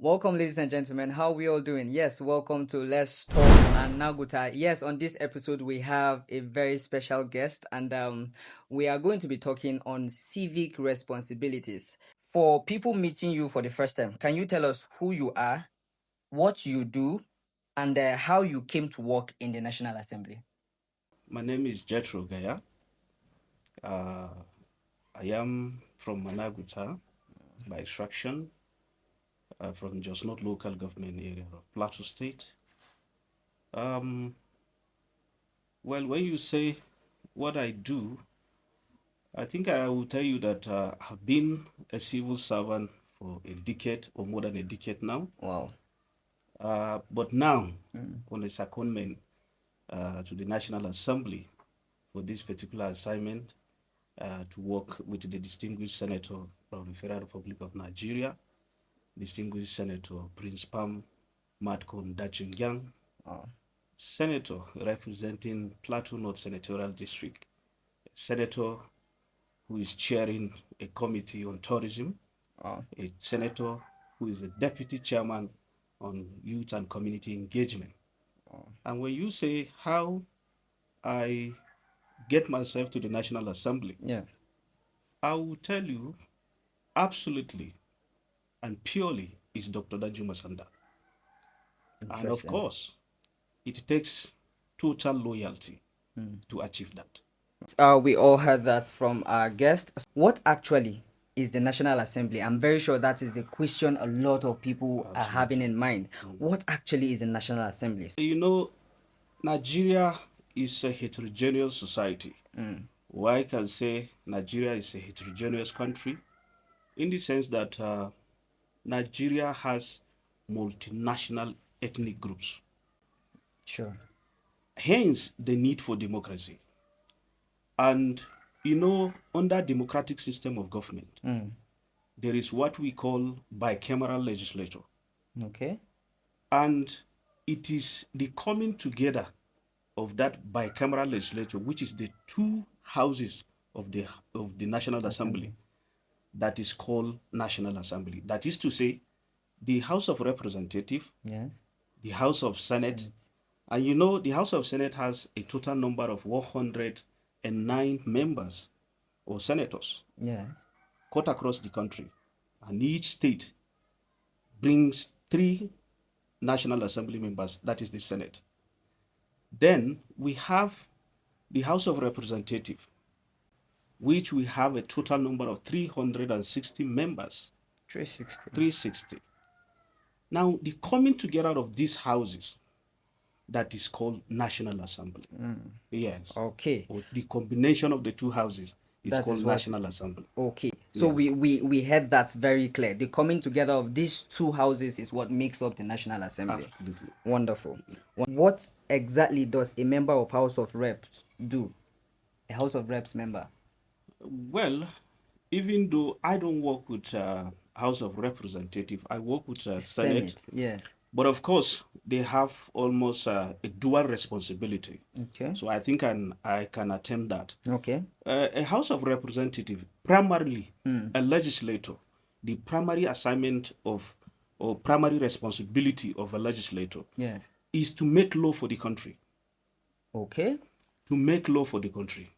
Welcome, ladies and gentlemen. How we all doing? Yes, welcome to Let's Talk Anaguta. Yes, on this episode we have a very special guest, and we are going to be talking on civic responsibilities. For people meeting you for the first time, can you tell us who you are, what you do, and how you came to work in the National Assembly? My name is Jethro Gaya. Uh, I am from Anaguta by extraction, from just not local government area of Plateau State. Um, well, when you say what I do, I think I will tell you that I've been a civil servant for a decade or more than a decade now. Wow. But now, Mm. on a secondment to the National Assembly for this particular assignment, to work with the distinguished senator of the Federal Republic of Nigeria, distinguished Senator Prince Pam Matkon Dachungyang, Oh. senator representing Plateau North Senatorial District, a senator who is chairing a committee on tourism, Oh. a senator who is the deputy chairman on youth and community engagement. Oh. And when you say how I get myself to the National Assembly, Yeah. I will tell you absolutely and purely is Dr. Danjuma Sanda. And of Interesting. course, it takes total loyalty Mm. to achieve that. We all heard that from our guest. What actually is the National Assembly? I'm very sure that is the question a lot of people are having Absolutely. in mind. What actually is the National Assembly? You know, Nigeria is a heterogeneous society. Mm. Why I can say Nigeria is a heterogeneous country in the sense that Nigeria has multinational ethnic groups. Sure. Hence, the need for democracy. And under democratic system of government, Mm. there is what we call bicameral legislature. Okay. And it is the coming together of that bicameral legislature, which is the two houses of the National Assembly, Assembly. that is called National Assembly. That is to say, the House of Representative, Yeah. the House of Senate, Senate. and the House of Senate has a total number of 109 members or senators Yeah. cut across the country, and each state brings three National Assembly members, that is the Senate. Then we have the House of Representatives, which we have a total number of 360 members, 360. 360. Now, the coming together of these houses, that is called National Assembly. Mm. Yes. Okay. Or the combination of the two houses is That called is what. National Assembly. Okay. So Yes. we had that very clear. The coming together of these two houses is what makes up the National Assembly. Absolutely. Wonderful. What exactly does a member of House of Reps do? A House of Reps member. Well, even though I don't work with House of Representative, I work with Senate. Senate, yes. But of course, they have almost a dual responsibility. Okay. So I think I can attempt that. Okay. A House of Representative, primarily Mm. a legislator, the primary assignment of or primary responsibility of a legislator Yes. is to make law for the country. Okay. To make law for the country.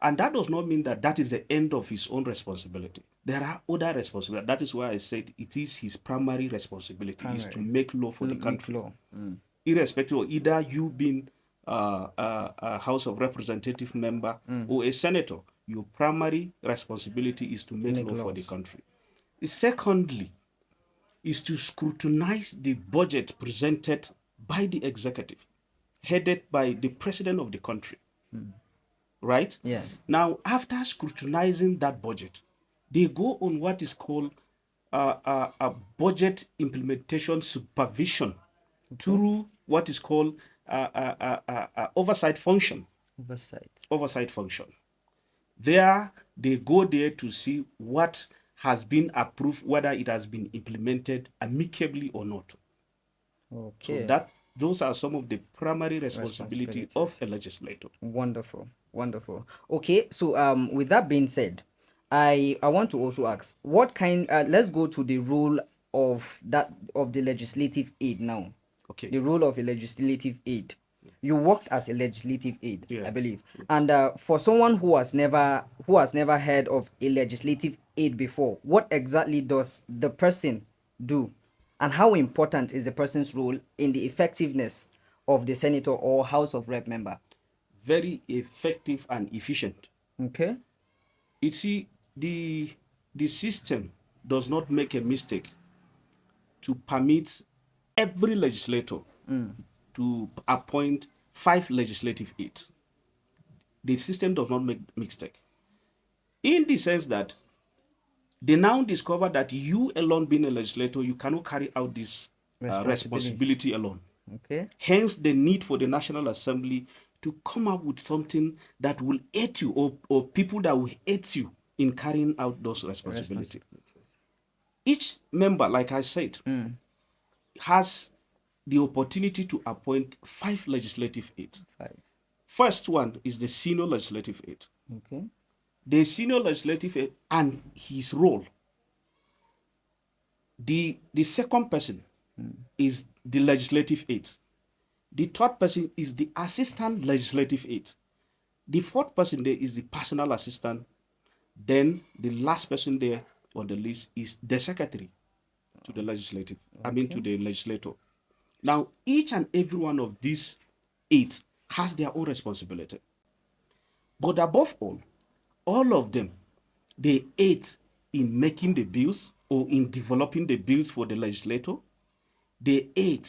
And that does not mean that that is the end of his own responsibility. There are other responsibilities. That is why I said it is his primary responsibility is to Primary. make law for the Make country, law. Mm. irrespective of either you being a House of Representative member or a senator. Your primary responsibility is to make Make law for the laws. country. Secondly, is to scrutinize the budget presented by the executive, headed by the president of the country. Right? Yes. Now, after scrutinizing that budget, they go on what is called a budget implementation supervision Okay. through what is called oversight function. Oversight. Oversight function. There, they go there to see what has been approved, whether it has been implemented amicably or not. So Okay. that those are some of the primary responsibility of Responsibilities. a legislator. Wonderful. Wonderful. Okay, so with that being said, I want to also ask what kind let's go to the role of the legislative aid now. Okay. The role of a legislative aid. You worked as a legislative aid, I Yes. believe. And for someone who has never heard of a legislative aid before, what exactly does the person do, and how important is the person's role in the effectiveness of the senator or House of Rep member? Very effective and efficient. Okay. You see, the system does not make a mistake to permit every legislator to appoint 5 legislative aides. The system does not make mistake. In the sense that they now discover that you alone being a legislator, you cannot carry out this responsibility alone. Okay. Hence the need for the National Assembly to come up with something that will aid you, or people that will aid you in carrying out those responsibilities. Each member, like I said, has the opportunity to appoint 5 legislative aides. 5. First one is the senior legislative aide. Okay. The senior legislative aide and his role. The second person is the legislative aide. The third person is the assistant legislative aide. The fourth person there is the personal assistant. Then the last person there on the list is the secretary to the legislative. To the legislator. Now, each and every one of these 8 has their own responsibility. But above all of them, they aid in making the bills or in developing the bills for the legislator. They aid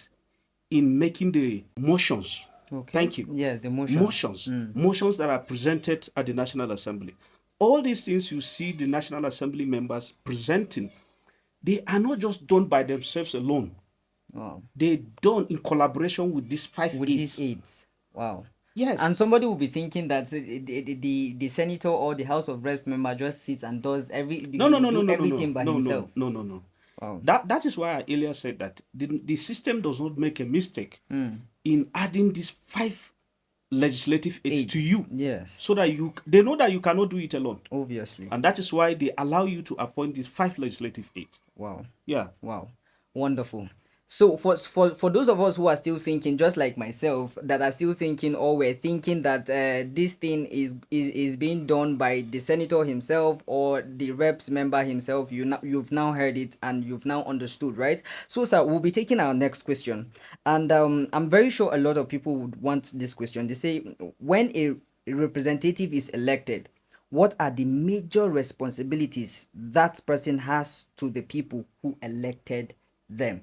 in making the motions. Okay. Thank you. Yeah, the motions. Motions that are presented at the National Assembly. All these things you see the National Assembly members presenting, they are not just done by themselves alone. Wow. They done in collaboration with these 5 With aides. these aides. Wow. Yes. And somebody will be thinking that the senator or the House of Reps member just sits and does everything by himself. No. Wow. That is why I earlier said that the system does not make a mistake in adding these 5 legislative aides to you. Yes. So that they know that you cannot do it alone. Obviously. And that is why they allow you to appoint these 5 legislative aides. Wow. Yeah. Wow. Wonderful. So for those of us who are still thinking, just like myself, that are still thinking, or we're thinking that this thing is being done by the senator himself or the reps member himself, you've now heard it and you've now understood, right? So sir, we'll be taking our next question, and I'm very sure a lot of people would want this question. They say, when a representative is elected, what are the major responsibilities that person has to the people who elected them?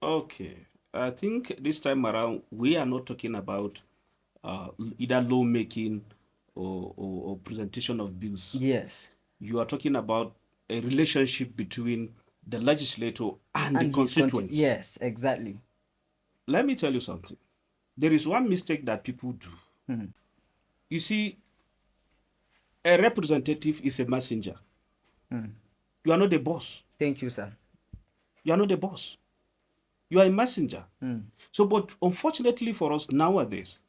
Okay. I think this time around, we are not talking about either lawmaking or presentation of bills. Yes. You are talking about a relationship between the legislator and the constituents. Yes, exactly. Let me tell you something. There is one mistake that people do. You see, a representative is a messenger. You are not the boss. Thank you, sir. You are not the boss. You are a messenger. So, but unfortunately for us nowadays,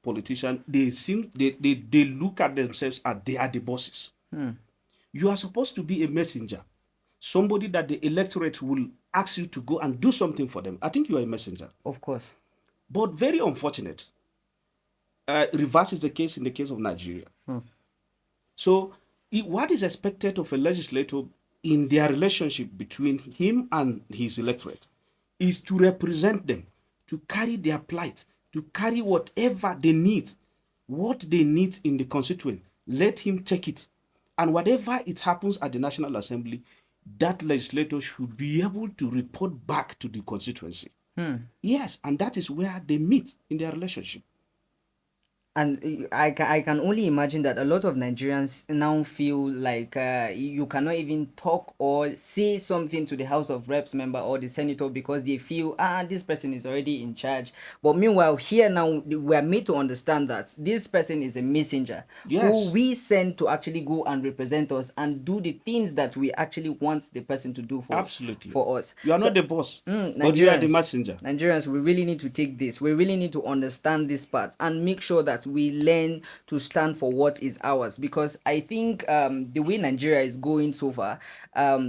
politicians, they look at themselves as they are the bosses. You are supposed to be a messenger, somebody that the electorate will ask you to go and do something for them. I think you are a messenger. Of course. But very unfortunate. Reverse is the case in the case of Nigeria. So, what is expected of a legislator in their relationship between him and his electorate is to represent them, to carry their plight, to carry whatever they need, what they need in the constituent. Let him take it. And whatever it happens at the National Assembly, that legislator should be able to report back to the constituency. Yes, and that is where they meet in their relationship. And I can only imagine that a lot of Nigerians now feel like you cannot even talk or say something to the House of Reps member or the senator because they feel, this person is already in charge. But meanwhile, here now, we are made to understand that this person is a messenger who we send to actually go and represent us and do the things that we actually want the person to do for us. You are not the boss, but you are the messenger. Nigerians, we really need to take this. We really need to understand this part and make sure that that we learn to stand for what is ours. Because I think the way Nigeria is going so far,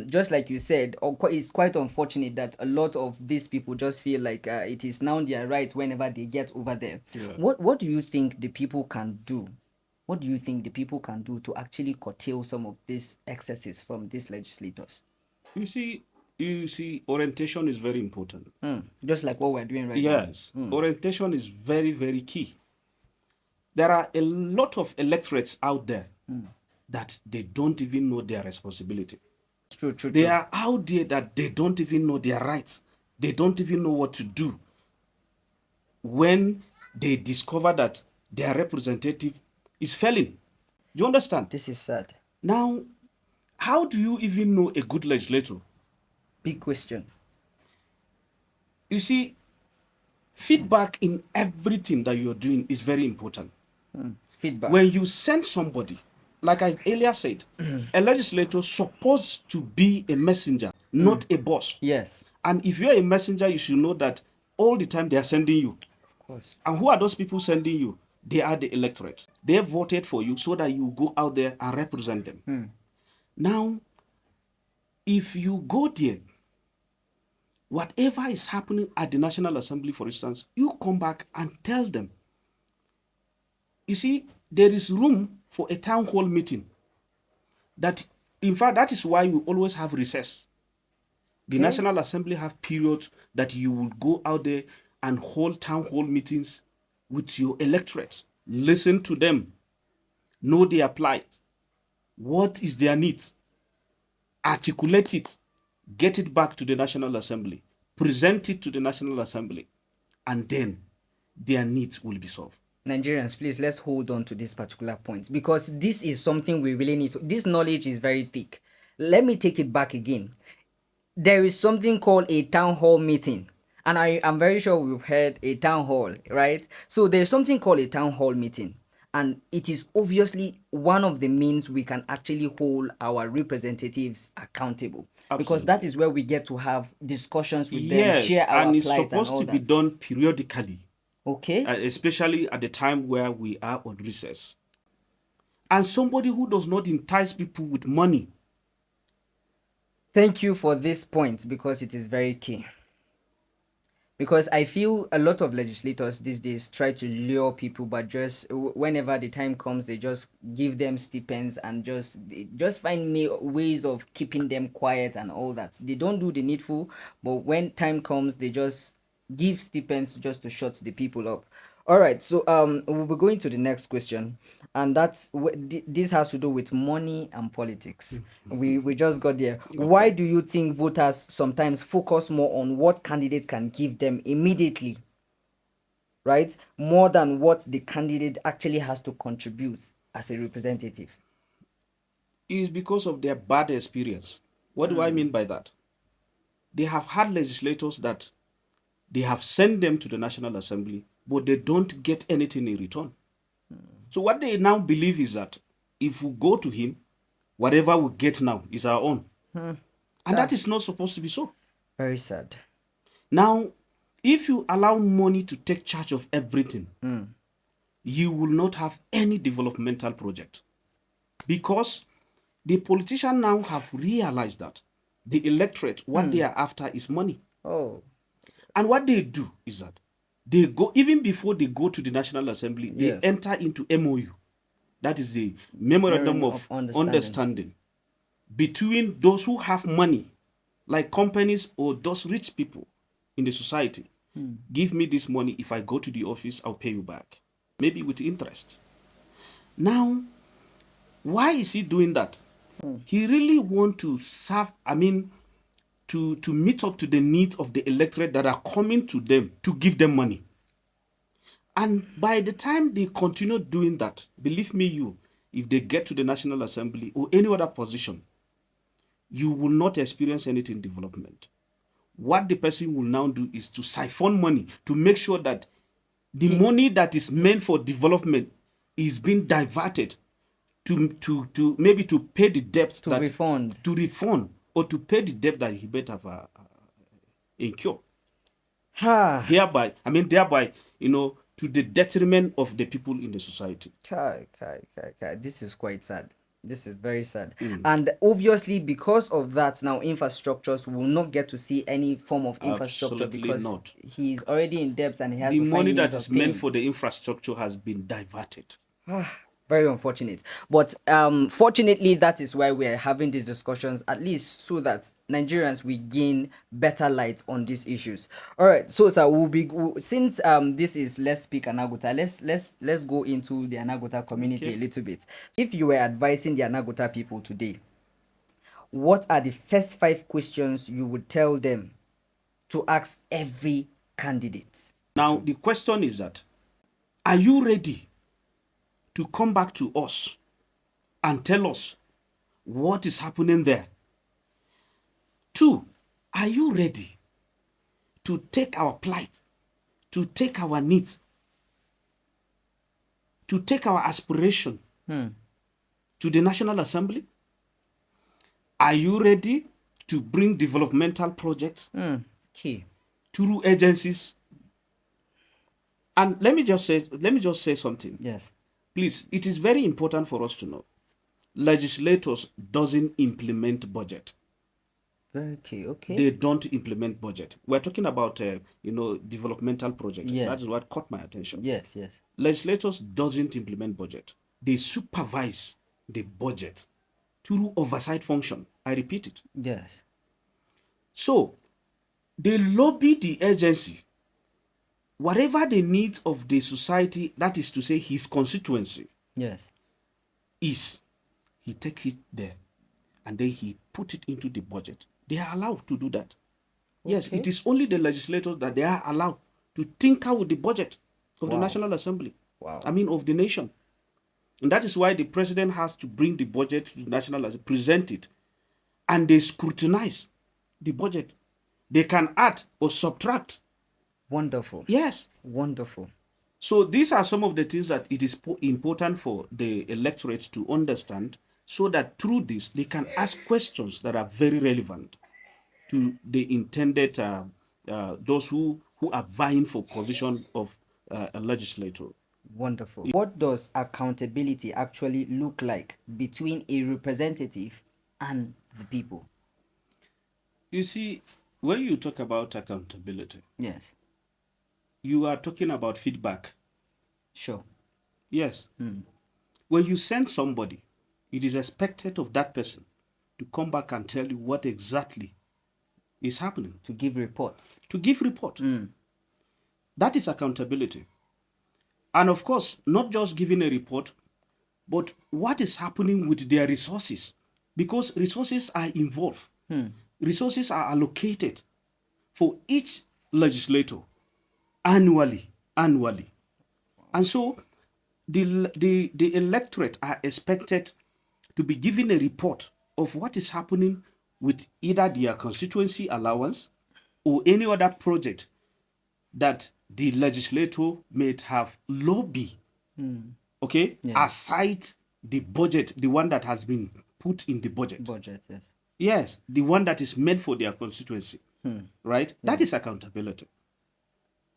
just like you said, it's quite unfortunate that a lot of these people just feel like it is now their right whenever they get over there. Yeah. What do you think the people can do? What do you think the people can do to actually curtail some of these excesses from these legislators? You see, orientation is very important. Just like what we're doing right now. Yes, orientation is very, very key. There are a lot of electorates out there that they don't even know their responsibility. True. They are out there that they don't even know their rights. They don't even know what to do when they discover that their representative is failing. Do you understand? This is sad. Now, how do you even know a good legislator? Big question. You see, feedback in everything that you're doing is very important. Feedback. When you send somebody, like I earlier said, a legislator is supposed to be a messenger, not a boss. Yes. And if you're a messenger, you should know that all the time they are sending you. Of course. And who are those people sending you? They are the electorate. They have voted for you so that you go out there and represent them. Now, if you go there, whatever is happening at the National Assembly, for instance, you come back and tell them. You see, there is room for a town hall meeting. That, in fact, that is why we always have recess. The National Assembly have periods that you will go out there and hold town hall meetings with your electorate. Listen to them. Know their plight. What is their needs? Articulate it. Get it back to the National Assembly. Present it to the National Assembly. And then their needs will be solved. Nigerians, please, let's hold on to this particular point, because this is something we really need to. This knowledge is very thick. Let me take it back again. There is something called a town hall meeting. And I am very sure we've heard a town hall, right? So there's something called a town hall meeting. And it is obviously one of the means we can actually hold our representatives accountable. Absolutely. Because that is where we get to have discussions with them, share our and it's plight and supposed all to that. be done periodically. Okay. Especially at the time where we are on recess. And somebody who does not entice people with money. Thank you for this point, because it is very key. Because I feel a lot of legislators these days try to lure people, but just whenever the time comes, they just give them stipends and just find ways of keeping them quiet and all that. They don't do the needful, but when time comes, they just give stipends just to shut the people up. All right, so we'll be going to the next question, and this has to do with money and politics. We just got there. Why do you think voters sometimes focus more on what candidate can give them immediately, right, more than what the candidate actually has to contribute as a representative? It is because of their bad experience. What do I mean by that? They have had legislators that they have sent them to the National Assembly, but they don't get anything in return. So what they now believe is that if we go to him, whatever we get now is our own. And that is not supposed to be so. Very sad. Now, if you allow money to take charge of everything, you will not have any developmental project. Because the politicians now have realized that the electorate, what they are after is money. Oh. And what they do is that they go, even before they go to the National Assembly, they enter into MOU. That is the Memorandum of Understanding between those who have money, like companies or those rich people in the society. Give me this money. If I go to the office, I'll pay you back. Maybe with interest. Now, why is he doing that? He really wants to serve, to meet up to the needs of the electorate that are coming to them to give them money. And by the time they continue doing that, believe me, if they get to the National Assembly or any other position, you will not experience anything development. What the person will now do is to siphon money to make sure that the money that is meant for development is being diverted to maybe to pay the debt, to refund or to pay the debt that he might have incurred. Thereby, to the detriment of the people in the society. Kai. This is quite sad. This is very sad. Mm. And obviously, because of that, now infrastructures will not get to see any form of infrastructure Absolutely because not. he's already in debt and he has The to money find means that of is meant paying. for the infrastructure has been diverted. Very unfortunate, but fortunately that is why we are having these discussions, at least so that Nigerians will gain better light on these issues. All right, so sir, since this is Let's Speak Anaguta, let's go into the Anaguta community Okay. a little bit. If you were advising the Anaguta people today, what are the first 5 questions you would tell them to ask every candidate? Now, the question is that, are you ready to come back to us and tell us what is happening there? 2, are you ready to take our plight, to take our needs, to take our aspiration to the National Assembly? Are you ready to bring developmental projects Key. through agencies? And let me just say something. Yes. Please, it is very important for us to know. Legislators doesn't implement budget. Very key. Okay. They don't implement budget. We're talking about developmental project. Yes. That is what caught my attention. Yes. Legislators doesn't implement budget. They supervise the budget through oversight function. I repeat it. Yes. So they lobby the agency. Whatever the needs of the society, that is to say his constituency, Yes. is, he takes it there and then he put it into the budget. They are allowed to do that. Yes, Okay. it is only the legislators that they are allowed to tinker with the budget of the Wow. National Assembly. Wow. I mean, of the nation. And that is why the president has to bring the budget to the National Assembly, present it, and they scrutinize the budget. They can add or subtract. Wonderful. Yes. Wonderful. So these are some of the things that it is important for the electorate to understand, so that through this they can ask questions that are very relevant to the intended those who are vying for position of a legislator. Wonderful. What does accountability actually look like between a representative and the people? You see, when you talk about accountability, Yes. you are talking about feedback. Sure. Yes. When you send somebody, it is expected of that person to come back and tell you what exactly is happening. To give reports. To give report. That is accountability. And of course, not just giving a report, but what is happening with their resources. Because resources are involved. Resources are allocated for each legislator annually. And so the electorate are expected to be given a report of what is happening with either their constituency allowance or any other project that the legislator may have lobby, okay, Yeah. aside the budget, the one that has been put in the budget. Yes. Yes, the one that is meant for their constituency, right? That is accountability.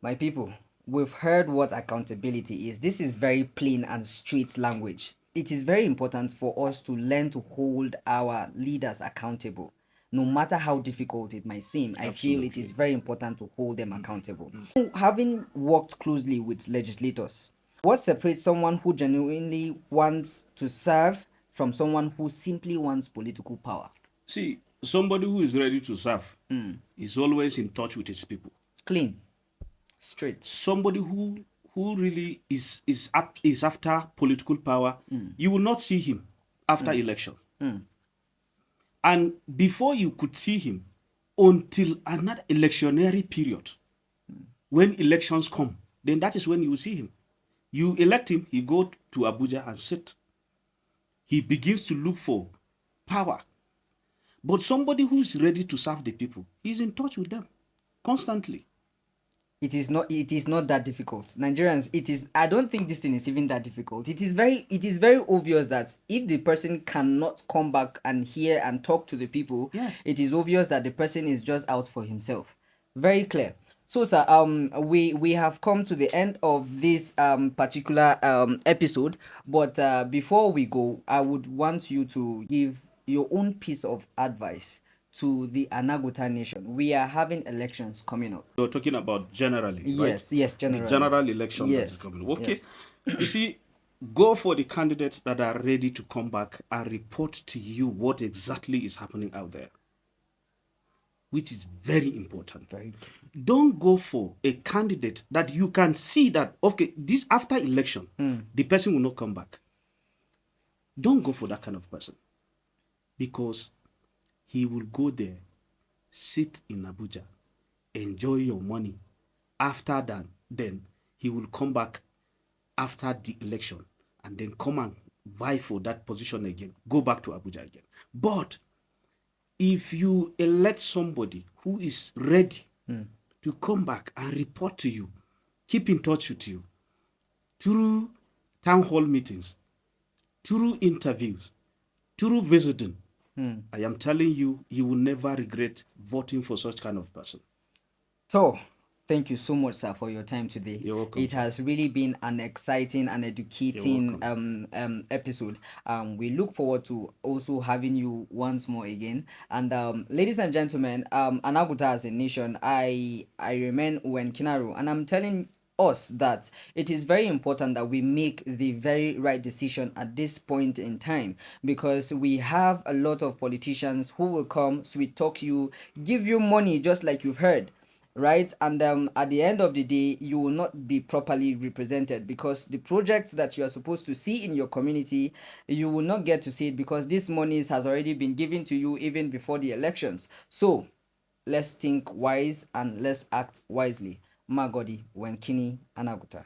My people, we've heard what accountability is. This is very plain and straight language. It is very important for us to learn to hold our leaders accountable. No matter how difficult it might seem, I feel it is very important to hold them accountable. Having worked closely with legislators, what separates someone who genuinely wants to serve from someone who simply wants political power? See, somebody who is ready to serve is always in touch with his people. Clean, straight. Somebody who really is after political power, you will not see him after election. And before you could see him, until another electionary period, when elections come, then that is when you will see him. You elect him, he go to Abuja and sit. He begins to look for power. But somebody who is ready to serve the people, he's in touch with them constantly. It is not that difficult. Nigerians, I don't think this thing is even that difficult. It is very obvious that if the person cannot come back and hear and talk to the people, Yes. it is obvious that the person is just out for himself. Very clear. So, sir, we have come to the end of this particular episode, but before we go, I would want you to give your own piece of advice to the Anaguta nation. We are having elections coming up. You're talking about generally, right? Yes, yes, The generally. general election that is Yes, coming. yes. Okay. You see, go for the candidates that are ready to come back and report to you what exactly is happening out there, which is very important. Very good. Don't go for a candidate that you can see that, okay, this after election, the person will not come back. Don't go for that kind of person, because he will go there, sit in Abuja, enjoy your money. After that, then he will come back after the election and then come and vie for that position again, go back to Abuja again. But if you elect somebody who is ready to come back and report to you, keep in touch with you through town hall meetings, through interviews, through visiting, I am telling you, you will never regret voting for such kind of person. So, thank you so much, sir, for your time today. You're welcome, It sir. has really been an exciting and educating welcome. episode. We look forward to also having you once more again. And ladies and gentlemen, Anaguta as a nation, I remain Uwen Kinaru, and I'm telling us that it is very important that we make the very right decision at this point in time, because we have a lot of politicians who will come, sweet talk you, give you money just like you've heard, right? And at the end of the day, you will not be properly represented, because the projects that you are supposed to see in your community, you will not get to see it, because this money has already been given to you even before the elections. So let's think wise and let's act wisely. Magodi Wenkini Anaguta.